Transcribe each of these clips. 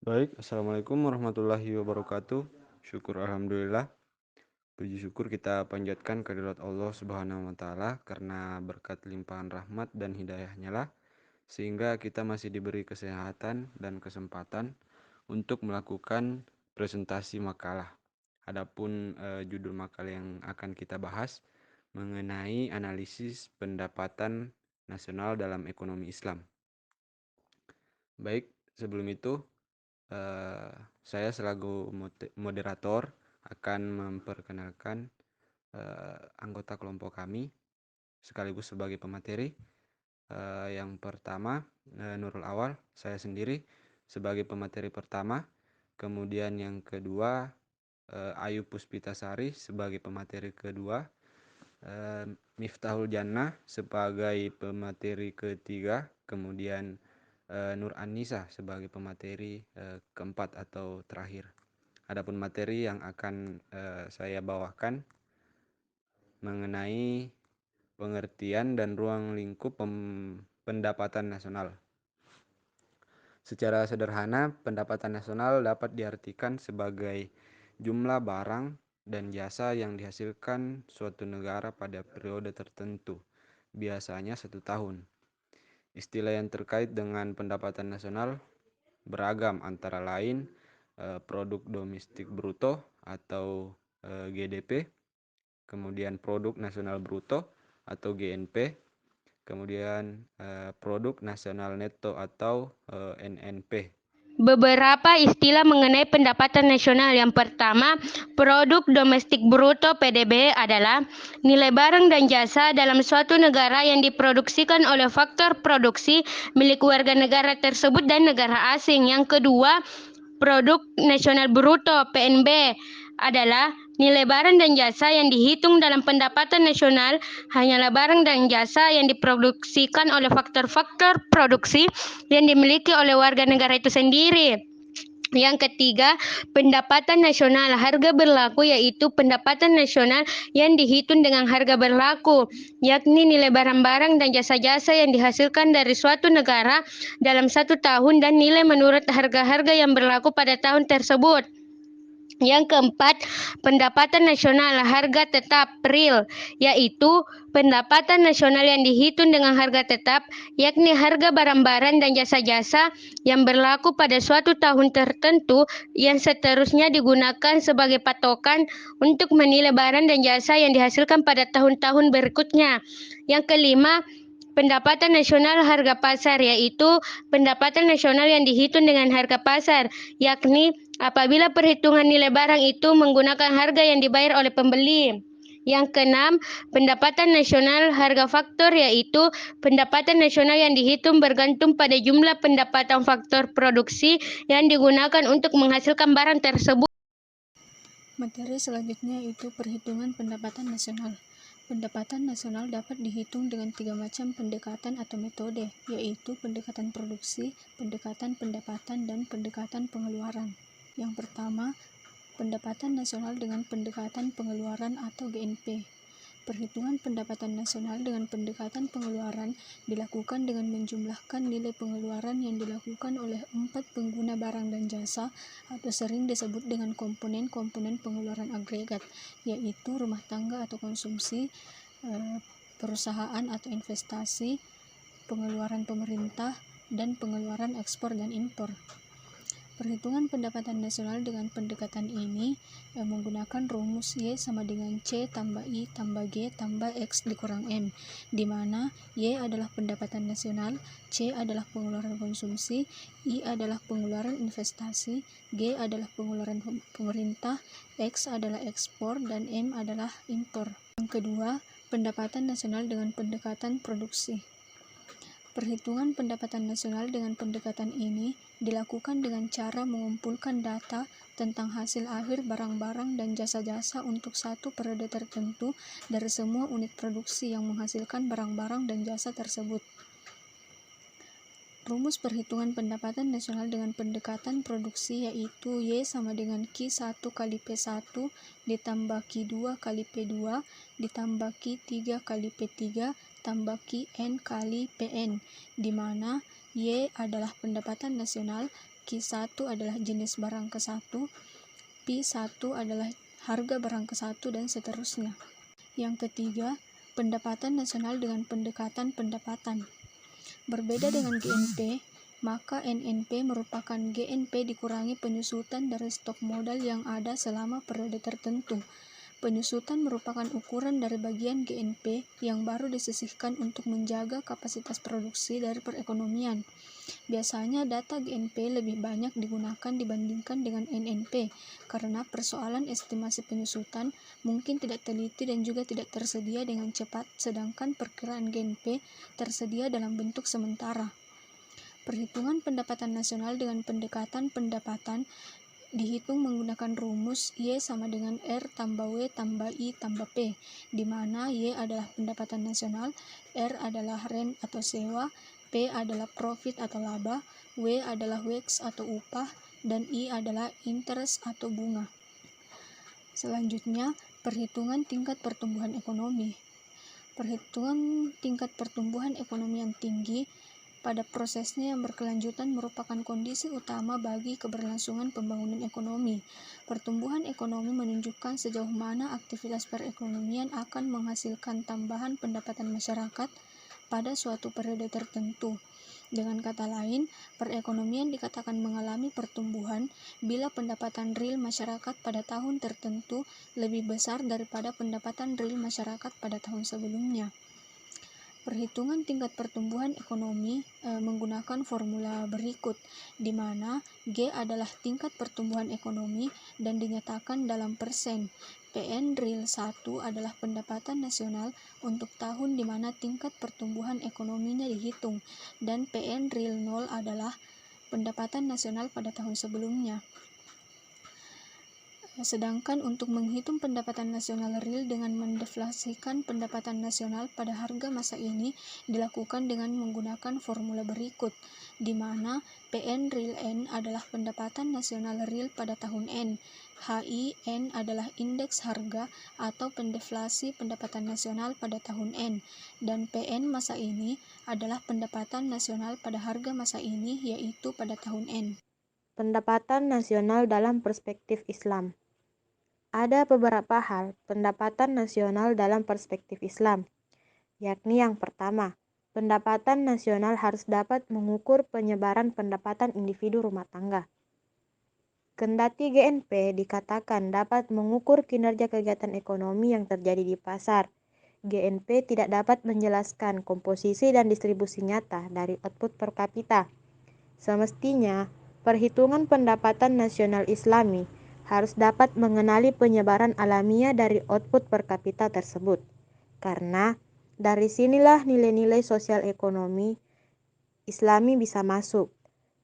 Baik, Assalamualaikum warahmatullahi wabarakatuh. Syukur Alhamdulillah. Puji syukur kita panjatkan kehadirat Allah Subhanahu wa Ta'ala karena berkat limpahan rahmat dan hidayahnya lah, sehingga kita masih diberi kesehatan dan kesempatan untuk melakukan presentasi makalah. Adapun judul makalah yang akan kita bahas mengenai analisis pendapatan nasional dalam ekonomi Islam. Baik, sebelum itu Eh, saya selaku moderator akan memperkenalkan anggota kelompok kami sekaligus sebagai pemateri. Yang pertama, Nurul Awal, saya sendiri sebagai pemateri pertama. Kemudian yang kedua, Ayu Puspitasari sebagai pemateri kedua. Miftahul Jannah sebagai pemateri ketiga. Kemudian Nur Anissa sebagai pemateri keempat atau terakhir. Adapun materi yang akan saya bawakan mengenai pengertian dan ruang lingkup pendapatan nasional. Secara sederhana, pendapatan nasional dapat diartikan sebagai jumlah barang dan jasa yang dihasilkan suatu negara pada periode tertentu, biasanya 1 tahun. Istilah yang terkait dengan pendapatan nasional beragam, antara lain produk domestik bruto atau GDP, kemudian produk nasional bruto atau GNP, kemudian produk nasional neto atau NNP. Beberapa istilah mengenai pendapatan nasional. Yang pertama, produk domestik bruto (PDB) adalah nilai barang dan jasa dalam suatu negara yang diproduksikan oleh faktor produksi milik warga negara tersebut dan negara asing. Yang kedua, produk nasional bruto (PNB) adalah nilai barang dan jasa yang dihitung dalam pendapatan nasional hanyalah barang dan jasa yang diproduksikan oleh faktor-faktor produksi yang dimiliki oleh warga negara itu sendiri. Yang ketiga, pendapatan nasional harga berlaku, yaitu pendapatan nasional yang dihitung dengan harga berlaku, yakni nilai barang-barang dan jasa-jasa yang dihasilkan dari suatu negara dalam 1 tahun dan nilai menurut harga-harga yang berlaku pada tahun tersebut. Yang keempat, pendapatan nasional harga tetap (real), yaitu pendapatan nasional yang dihitung dengan harga tetap, yakni harga barang-barang dan jasa-jasa yang berlaku pada suatu tahun tertentu yang seterusnya digunakan sebagai patokan untuk menilai barang dan jasa yang dihasilkan pada tahun-tahun berikutnya. Yang kelima, pendapatan nasional harga pasar, yaitu pendapatan nasional yang dihitung dengan harga pasar, yakni apabila perhitungan nilai barang itu menggunakan harga yang dibayar oleh pembeli. Yang keenam, pendapatan nasional harga faktor, yaitu pendapatan nasional yang dihitung bergantung pada jumlah pendapatan faktor produksi yang digunakan untuk menghasilkan barang tersebut. Materi selanjutnya yaitu perhitungan pendapatan nasional. Pendapatan nasional dapat dihitung dengan 3 macam pendekatan atau metode, yaitu pendekatan produksi, pendekatan pendapatan, dan pendekatan pengeluaran. Yang pertama, pendapatan nasional dengan pendekatan pengeluaran atau GNP. Perhitungan pendapatan nasional dengan pendekatan pengeluaran dilakukan dengan menjumlahkan nilai pengeluaran yang dilakukan oleh 4 pengguna barang dan jasa atau sering disebut dengan komponen-komponen pengeluaran agregat, yaitu rumah tangga atau konsumsi, perusahaan atau investasi, pengeluaran pemerintah, dan pengeluaran ekspor dan impor. Perhitungan pendapatan nasional dengan pendekatan ini menggunakan rumus Y sama dengan C tambah I tambah G tambah X dikurang M, di mana Y adalah pendapatan nasional, C adalah pengeluaran konsumsi, I adalah pengeluaran investasi, G adalah pengeluaran pemerintah, X adalah ekspor, dan M adalah impor. Yang kedua, pendapatan nasional dengan pendekatan produksi. Perhitungan pendapatan nasional dengan pendekatan ini dilakukan dengan cara mengumpulkan data tentang hasil akhir barang-barang dan jasa-jasa untuk satu periode tertentu dari semua unit produksi yang menghasilkan barang-barang dan jasa tersebut. Rumus perhitungan pendapatan nasional dengan pendekatan produksi yaitu Y sama dengan Q1 kali P1 ditambah Q2 kali P2 ditambah Q3 kali P3 tambah Qn kali Pn, di mana Y adalah pendapatan nasional, Q1 adalah jenis barang ke-1, P1 adalah harga barang ke-1, dan seterusnya. Yang ketiga, pendapatan nasional dengan pendekatan pendapatan. Berbeda dengan GNP, maka NNP merupakan GNP dikurangi penyusutan dari stok modal yang ada selama periode tertentu. Penyusutan merupakan ukuran dari bagian GNP yang baru disisihkan untuk menjaga kapasitas produksi dari perekonomian. Biasanya data GNP lebih banyak digunakan dibandingkan dengan NNP karena persoalan estimasi penyusutan mungkin tidak teliti dan juga tidak tersedia dengan cepat, sedangkan perkiraan GNP tersedia dalam bentuk sementara. Perhitungan pendapatan nasional dengan pendekatan pendapatan dihitung menggunakan rumus Y sama dengan R tambah W tambah I tambah P, di mana Y adalah pendapatan nasional, R adalah rent atau sewa, P adalah profit atau laba, W adalah wage atau upah, dan I adalah interest atau bunga. Selanjutnya, perhitungan tingkat pertumbuhan ekonomi. Perhitungan tingkat pertumbuhan ekonomi yang tinggi pada prosesnya yang berkelanjutan merupakan kondisi utama bagi keberlangsungan pembangunan ekonomi. Pertumbuhan ekonomi menunjukkan sejauh mana aktivitas perekonomian akan menghasilkan tambahan pendapatan masyarakat pada suatu periode tertentu. Dengan kata lain, perekonomian dikatakan mengalami pertumbuhan bila pendapatan real masyarakat pada tahun tertentu lebih besar daripada pendapatan real masyarakat pada tahun sebelumnya. Perhitungan tingkat pertumbuhan ekonomi menggunakan formula berikut, di mana G adalah tingkat pertumbuhan ekonomi dan dinyatakan dalam persen. PN real 1 adalah pendapatan nasional untuk tahun di mana tingkat pertumbuhan ekonominya dihitung, dan PN real 0 adalah pendapatan nasional pada tahun sebelumnya. Sedangkan untuk menghitung pendapatan nasional real dengan mendeflasikan pendapatan nasional pada harga masa ini dilakukan dengan menggunakan formula berikut, di mana PN real N adalah pendapatan nasional real pada tahun N, HI N adalah indeks harga atau pendeflasi pendapatan nasional pada tahun N, dan PN masa ini adalah pendapatan nasional pada harga masa ini yaitu pada tahun N. Pendapatan nasional dalam perspektif Islam. Ada beberapa hal pendapatan nasional dalam perspektif Islam, yakni yang pertama, pendapatan nasional harus dapat mengukur penyebaran pendapatan individu rumah tangga. Kendati GNP dikatakan dapat mengukur kinerja kegiatan ekonomi yang terjadi di pasar, GNP tidak dapat menjelaskan komposisi dan distribusi nyata dari output per kapita. Semestinya, perhitungan pendapatan nasional Islami harus dapat mengenali penyebaran alamiah dari output per kapita tersebut, karena dari sinilah nilai-nilai sosial ekonomi Islami bisa masuk.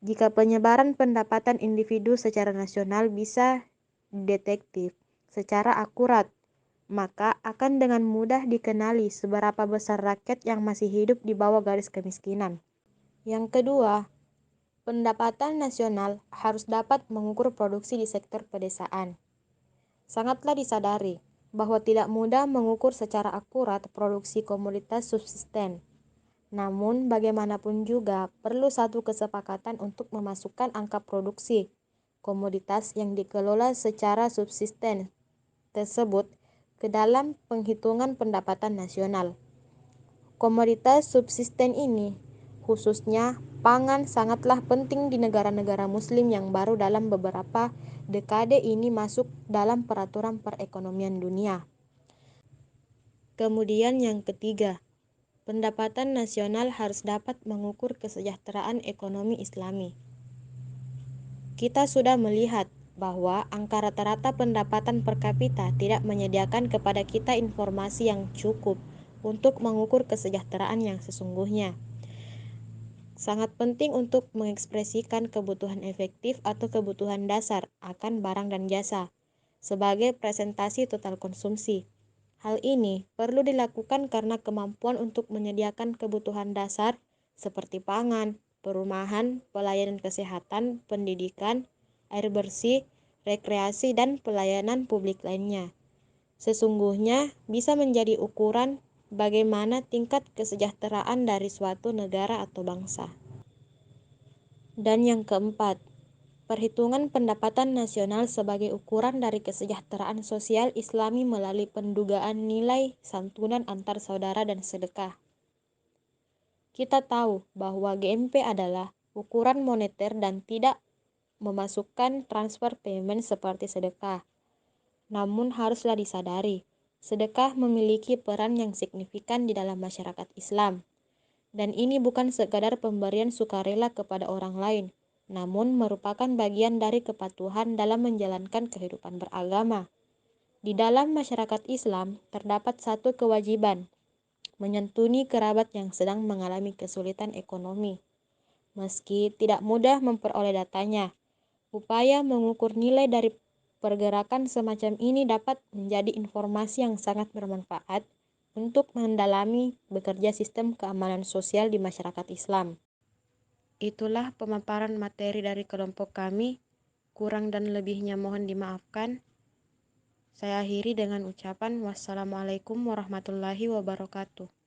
Jika penyebaran pendapatan individu secara nasional bisa didetektif secara akurat, maka akan dengan mudah dikenali seberapa besar rakyat yang masih hidup di bawah garis kemiskinan. Yang kedua, pendapatan nasional harus dapat mengukur produksi di sektor pedesaan. Sangatlah disadari bahwa tidak mudah mengukur secara akurat produksi komoditas subsisten. Namun, bagaimanapun juga perlu satu kesepakatan untuk memasukkan angka produksi komoditas yang dikelola secara subsisten tersebut ke dalam penghitungan pendapatan nasional. Komoditas subsisten ini, khususnya pangan, sangatlah penting di negara-negara muslim yang baru dalam beberapa dekade ini masuk dalam peraturan perekonomian dunia. Kemudian yang ketiga, pendapatan nasional harus dapat mengukur kesejahteraan ekonomi Islami. Kita sudah melihat bahwa angka rata-rata pendapatan per kapita tidak menyediakan kepada kita informasi yang cukup untuk mengukur kesejahteraan yang sesungguhnya. Sangat penting untuk mengekspresikan kebutuhan efektif atau kebutuhan dasar akan barang dan jasa sebagai presentasi total konsumsi. Hal ini perlu dilakukan karena kemampuan untuk menyediakan kebutuhan dasar seperti pangan, perumahan, pelayanan kesehatan, pendidikan, air bersih, rekreasi, dan pelayanan publik lainnya sesungguhnya bisa menjadi ukuran bagaimana tingkat kesejahteraan dari suatu negara atau bangsa. Dan yang keempat, perhitungan pendapatan nasional sebagai ukuran dari kesejahteraan sosial Islami melalui pendugaan nilai santunan antar saudara dan sedekah. Kita tahu bahwa GMP adalah ukuran moneter dan tidak memasukkan transfer payment seperti sedekah. Namun haruslah disadari, sedekah memiliki peran yang signifikan di dalam masyarakat Islam. Dan ini bukan sekadar pemberian sukarela kepada orang lain, namun merupakan bagian dari kepatuhan dalam menjalankan kehidupan beragama. Di dalam masyarakat Islam, terdapat satu kewajiban, menyantuni kerabat yang sedang mengalami kesulitan ekonomi. Meski tidak mudah memperoleh datanya, upaya mengukur nilai dari pergerakan semacam ini dapat menjadi informasi yang sangat bermanfaat untuk mendalami bekerja sistem keamanan sosial di masyarakat Islam. Itulah pemaparan materi dari kelompok kami. Kurang dan lebihnya mohon dimaafkan. Saya akhiri dengan ucapan wassalamualaikum warahmatullahi wabarakatuh.